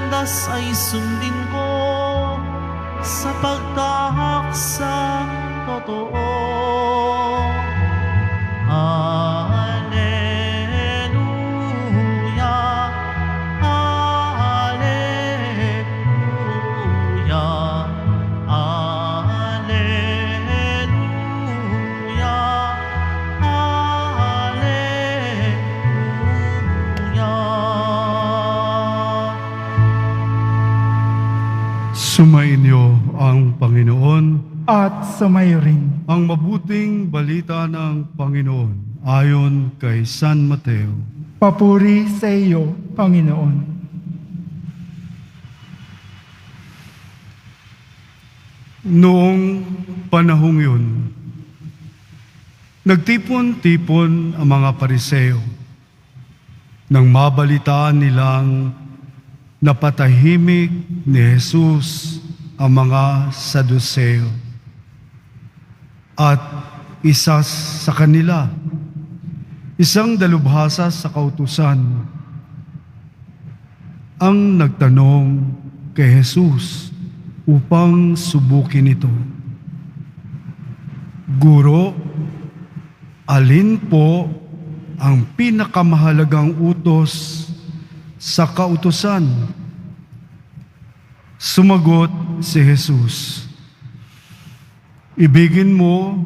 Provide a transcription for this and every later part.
landas ay sundin ko sa pagtahak sa totoo. Alleluia, Alleluia, Alleluia, Alleluia. Sumainyo ang Panginoon. At sumayo rin. Ang mabuting balita ng Panginoon ayon kay San Mateo. Papuri sa iyo, Panginoon. Noong panahong yun, nagtipon-tipon ang mga Pariseo nang mabalitaan nilang napatahimik ni Jesus ang mga Saduseo. At isa sa kanila, isang dalubhasa sa kautusan, ang nagtanong kay Jesus upang subukin ito. Guro, alin po ang pinakamahalagang utos sa kautusan? Sumagot si Jesus, ibigin mo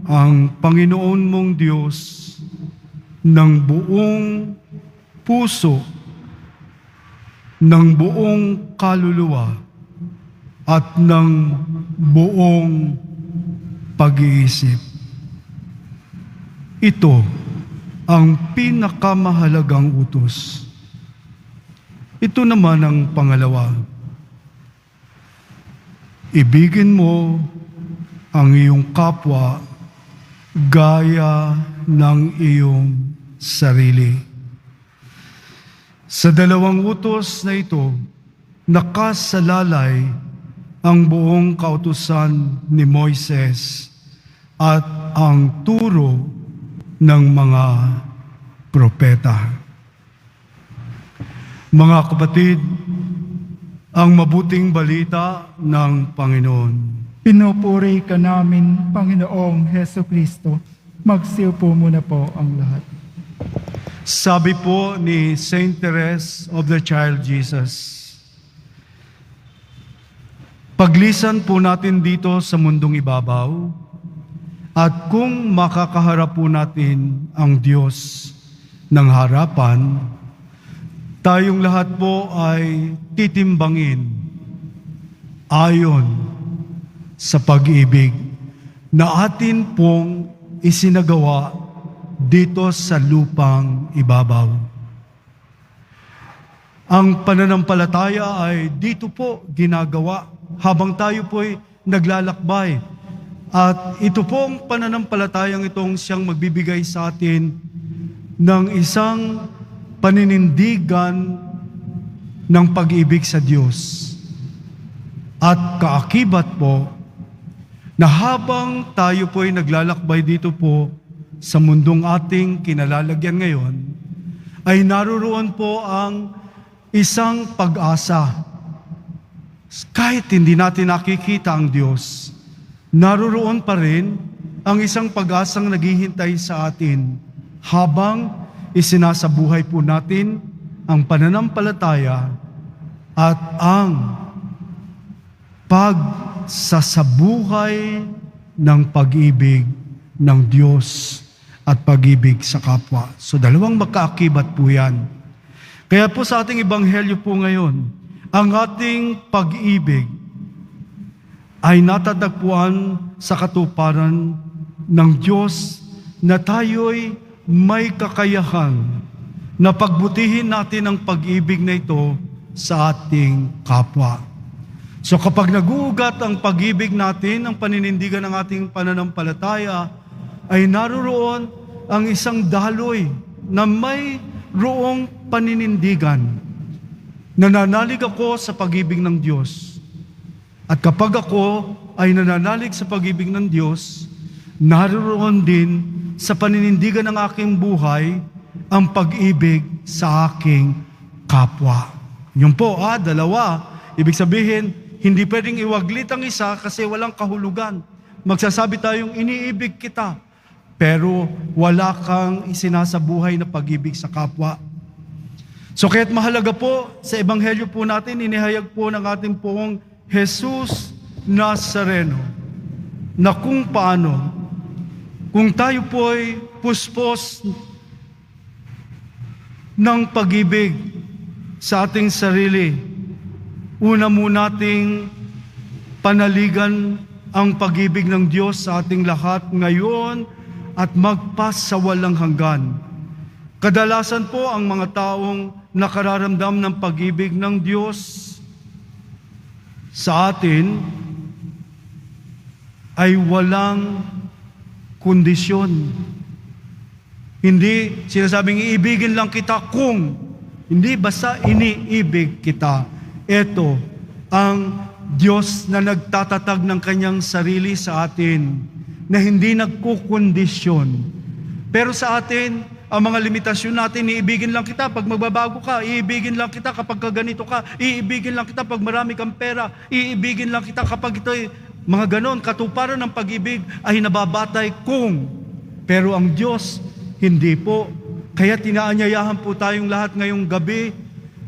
ang Panginoon mong Diyos ng buong puso, ng buong kaluluwa, at ng buong pag-iisip. Ito ang pinakamahalagang utos. Ito naman ang pangalawa. Ibigin mo ang iyong kapwa gaya ng iyong sarili. Sa dalawang utos na ito, nakasalalay ang buong kautusan ni Moises at ang turo ng mga propeta. Mga kapatid, ang mabuting balita ng Panginoon. Pinupuri ka namin, Panginoong Heso Kristo. Magsiupo muna po ang lahat. Sabi po ni Saint Therese of the Child Jesus, paglisan po natin dito sa mundong ibabaw, at kung makakaharap po natin ang Diyos ng harapan, tayong lahat po ay titimbangin ayon sa pag-ibig na atin pong isinagawa dito sa lupang ibabaw. Ang pananampalataya ay dito po ginagawa habang tayo po'y naglalakbay. At ito pong pananampalatayang itong siyang magbibigay sa atin ng isang paninindigan ng pag-ibig sa Diyos. At kaakibat po, na habang tayo po'y naglalakbay dito po sa mundong ating kinalalagyan ngayon, ay naroon po ang isang pag-asa. Kahit hindi natin nakikita ang Diyos, naroon pa rin ang isang pag-asang naghihintay sa atin habang isinasabuhay po natin ang pananampalataya at ang pagsasabuhay ng pag-ibig ng Diyos at pag-ibig sa kapwa. So dalawang magkaakibat po yan. Kaya po sa ating ebanghelyo po ngayon, ang ating pag-ibig ay natatagpuan sa katuparan ng Diyos na tayo'y may kakayahan na pagbutihin natin ang pag-ibig na ito sa ating kapwa. So kapag naguugat ang pag-ibig natin, ang paninindigan ng ating pananampalataya, ay naroon ang isang daloy na may roong paninindigan. Nananalig ako sa pag-ibig ng Diyos. At kapag ako ay nananalig sa pag-ibig ng Diyos, naroon din sa paninindigan ng aking buhay ang pag-ibig sa aking kapwa. Yun po, dalawa. Ibig sabihin, hindi pwedeng iwaglit ang isa kasi walang kahulugan. Magsasabi tayong iniibig kita, pero wala kang isinasabuhay na pag-ibig sa kapwa. So kaya't mahalaga po sa ebanghelyo po natin, inihayag po ng ating pong Jesus Nazareno na kung paano, kung tayo po'y puspos ng pag-ibig sa ating sarili, una muna nating panaligan ang pag-ibig ng Diyos sa ating lahat ngayon at magpasawalang hanggan. Kadalasan po ang mga taong nakararamdam ng pag-ibig ng Diyos sa atin ay walang kondisyon. Hindi sinasabing iibigin lang kita kung, hindi basta iniibig kita. Ito ang Diyos na nagtatatag ng kanyang sarili sa atin, na hindi nagkukondisyon. Pero sa atin, ang mga limitasyon natin, iibigin lang kita pag magbabago ka, iibigin lang kita kapag ganito ka, iibigin lang kita pag marami kang pera, iibigin lang kita kapag ito'y mga ganon, katuparan ng pag-ibig ay nababatay kung. Pero ang Diyos, hindi po. Kaya tinaanyayahan po tayong lahat ngayong gabi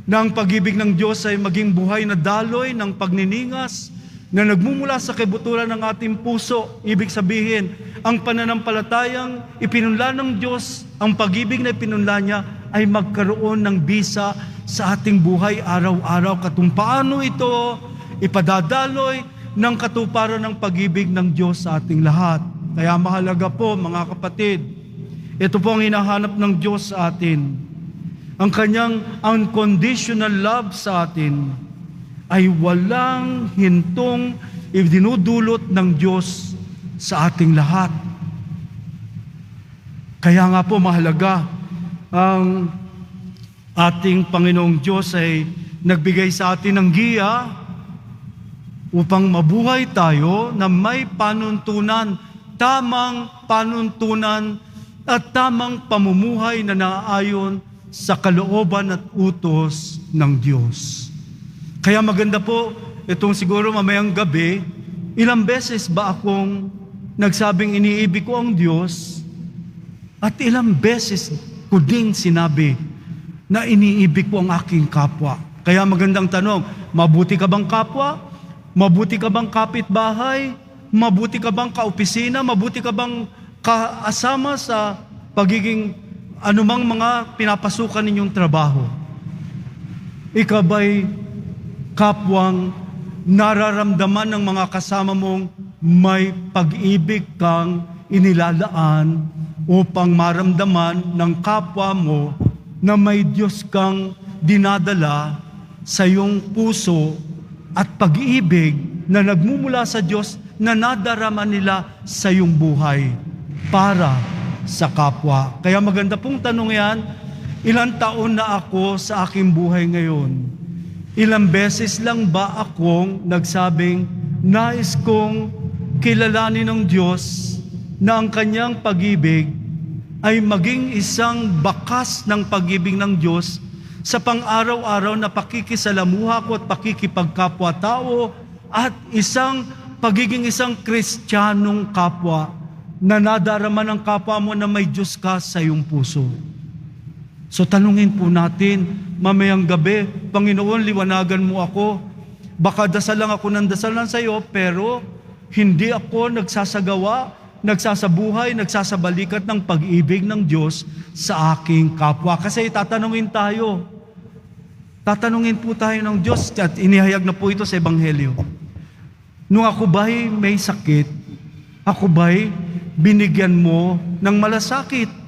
na ang pag-ibig ng Diyos ay maging buhay na daloy ng pagniningas na nagmumula sa kibuturan ng ating puso. Ibig sabihin, ang pananampalatayang ipinunla ng Diyos, ang pag-ibig na ipinunla niya ay magkaroon ng bisa sa ating buhay araw-araw. Kung paano ito ipadadaloy ng katuparan ng pag-ibig ng Diyos sa ating lahat. Kaya mahalaga po mga kapatid, ito po ang hinahanap ng Diyos sa atin. Ang kanyang unconditional love sa atin ay walang hintong idinudulot ng Diyos sa ating lahat. Kaya nga po mahalaga ang ating Panginoong Diyos ay nagbigay sa atin ng giya upang mabuhay tayo na may panuntunan, tamang panuntunan at tamang pamumuhay na naaayon sa kalooban at utos ng Diyos. Kaya maganda po, itong siguro mamayang gabi, ilang beses ba akong nagsabing iniibig ko ang Diyos at ilang beses ko ding sinabi na iniibig ko ang aking kapwa. Kaya magandang tanong, mabuti ka bang kapwa? Mabuti ka bang kapitbahay? Mabuti ka bang kaopisina? Mabuti ka bang kaasama sa pagiging anumang mga pinapasukan ninyong trabaho? Ikaw ba'y kapwang nararamdaman ng mga kasama mong may pag-ibig kang inilalaan upang maramdaman ng kapwa mo na may Diyos kang dinadala sa iyong puso at pag-ibig na nagmumula sa Diyos na nadarama nila sa iyong buhay para sa kapwa. Kaya maganda pong tanong yan, ilang taon na ako sa aking buhay ngayon? Ilang beses lang ba akong nagsabing nais kong kilalanin ng Diyos na ang kanyang pag-ibig ay maging isang bakas ng pag-ibig ng Diyos sa pang-araw-araw na pakikisalamuha ko at pakikipagkapwa-tao at pagiging isang Kristiyanong kapwa na nadarama ng kapwa mo na may Diyos ka sa iyong puso. So tanungin po natin, mamayang gabi, Panginoon, liwanagan mo ako. Baka dasal lang ako ng dasal lang sa iyo, pero hindi ako nagsasabuhay, nagsasabalikat ng pag-ibig ng Diyos sa aking kapwa. Kasi tatanungin po tayo ng Diyos, at inihayag na po ito sa Ebanghelyo. Nung ako ba'y may sakit, ako ba'y binigyan mo ng malasakit?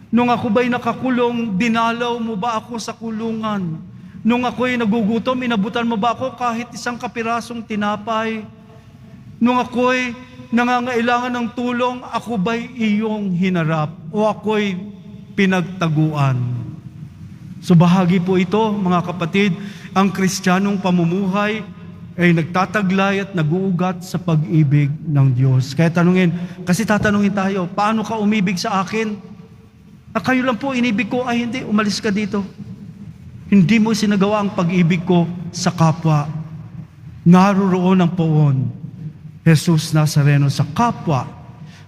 Nung ako ba'y nakakulong, dinalaw mo ba ako sa kulungan? Nung ako'y nagugutom, inabutan mo ba ako kahit isang kapirasong tinapay? Nung ako'y nangangailangan ng tulong, ako ba'y iyong hinarap o ako'y pinagtaguan? So bahagi po ito, mga kapatid, ang Kristiyanong pamumuhay ay nagtataglay at naguugat sa pag-ibig ng Diyos. Kaya tatanungin tayo, paano ka umibig sa akin? Kayo lang po inibig ko, ay hindi, umalis ka dito. Hindi mo sinagawa ang pag-ibig ko sa kapwa. Naroroon ang poon, Jesus Nazareno sa kapwa.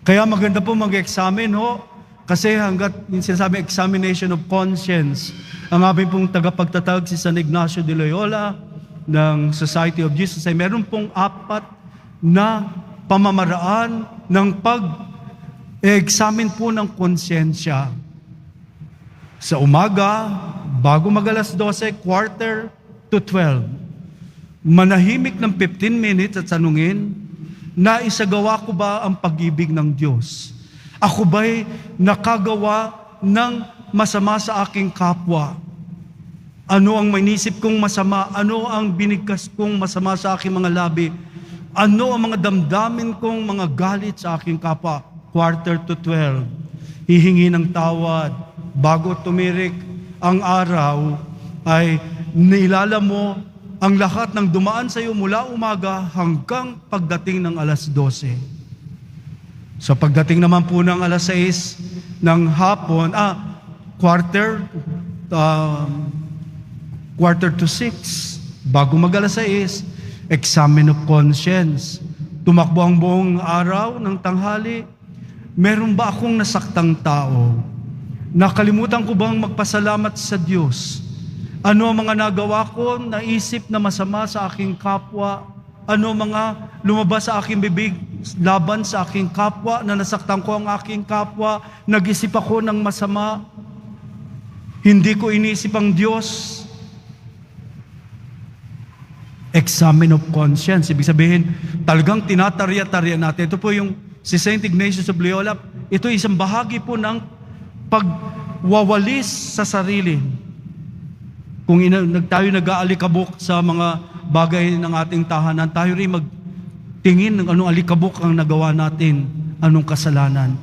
Kaya maganda po mag-examine ho, kasi hanggat yung sinasabi examination of conscience, ang aming pong tagapagtatag si San Ignacio de Loyola ng Society of Jesus ay meron pong 4 na pamamaraan ng pag-examine po ng konsyensya. Sa umaga, bago mag-alas 12, 11:45, manahimik ng 15 minutes at tanungin, naisagawa ko ba ang pag-ibig ng Diyos? Ako ba'y nakagawa ng masama sa aking kapwa? Ano ang mainisip kong masama? Ano ang binigkas kong masama sa aking mga labi? Ano ang mga damdamin kong mga galit sa aking kapwa? 11:45, hihingi ng tawad. Bago tumirik ang araw, ay nilala mo ang lahat ng dumaan sa iyo mula umaga hanggang pagdating ng alas 12. So pagdating naman po ng alas 6 ng hapon, quarter to 6, bago mag alas 6, examine of conscience. Tumakbo ang buong araw ng tanghali, meron ba akong nasaktang tao? Nakalimutan ko bang magpasalamat sa Diyos? Ano ang mga nagawa ko, naisip na masama sa aking kapwa? Ano mga lumabas sa aking bibig laban sa aking kapwa, na nasaktan ko ang aking kapwa, nag-isip ako ng masama, hindi ko inisip ang Diyos? Examine of conscience. Ibig sabihin, talagang tinatarya-tarya natin. Ito po yung si Saint Ignatius of Loyola, ito isang bahagi po ng pagwawalis sa sarili. Kung tayo nag-aalikabok sa mga bagay ng ating tahanan, tayo rin magtingin ng anong alikabok ang nagawa natin, anong kasalanan.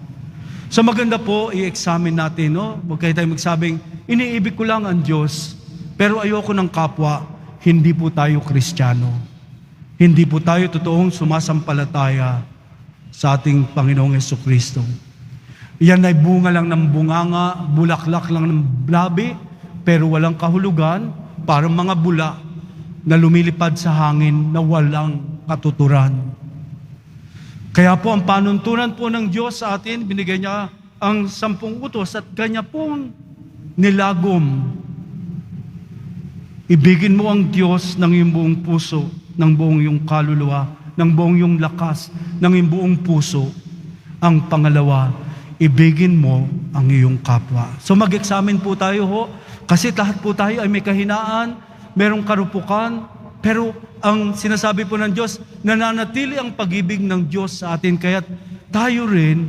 So maganda po, i-examine natin, no? Huwag kayo tayo magsabing, iniibig ko lang ang Diyos, pero ayoko ng kapwa. Hindi po tayo Kristiyano. Hindi po tayo totoong sumasampalataya sa ating Panginoong Jesucristo. Yan ay bunga lang ng bunganga, bulaklak lang ng labi, pero walang kahulugan, parang mga bula na lumilipad sa hangin na walang katuturan. Kaya po ang panuntunan po ng Diyos sa atin, binigay niya ang 10 utos at kanya pong nilagom. Ibigin mo ang Diyos ng iyong buong puso, ng buong iyong kaluluwa, ng buong iyong lakas, ng iyong buong puso. Ang pangalawa, ibigin mo ang iyong kapwa. So mag-examine po tayo ho, kasi lahat po tayo ay may kahinaan, merong karupukan, pero ang sinasabi po ng Diyos, nananatili ang pag-ibig ng Diyos sa atin, kaya tayo rin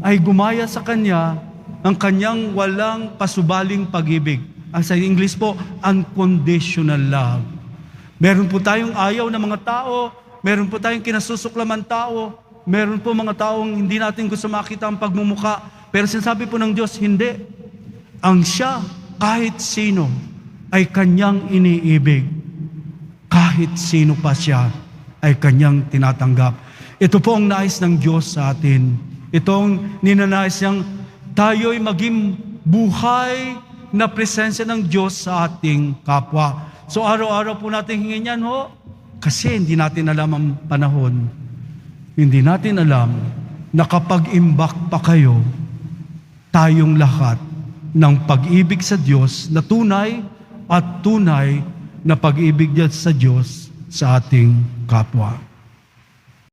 ay gumaya sa Kanya ang Kanyang walang pasubaling pag-ibig. Ang sa English po, unconditional love. Meron po tayong ayaw ng mga tao, meron po tayong kinasusuklaman tao, meron po mga taong hindi natin gusto makita ang pagmumuka, pero sinasabi po ng Diyos, hindi. Ang siya, kahit sino, ay kanyang iniibig. Kahit sino pa siya, ay kanyang tinatanggap. Ito po ang nais ng Diyos sa atin. Itong ninanais niyang tayo'y maging buhay na presensya ng Diyos sa ating kapwa. So araw-araw po natin hingin yan ho, kasi hindi natin alam ang panahon. Hindi natin alam na kapag imbak pa kayo, tayong lahat ng pag-ibig sa Diyos na tunay at tunay na pag-ibig sa Diyos sa ating kapwa.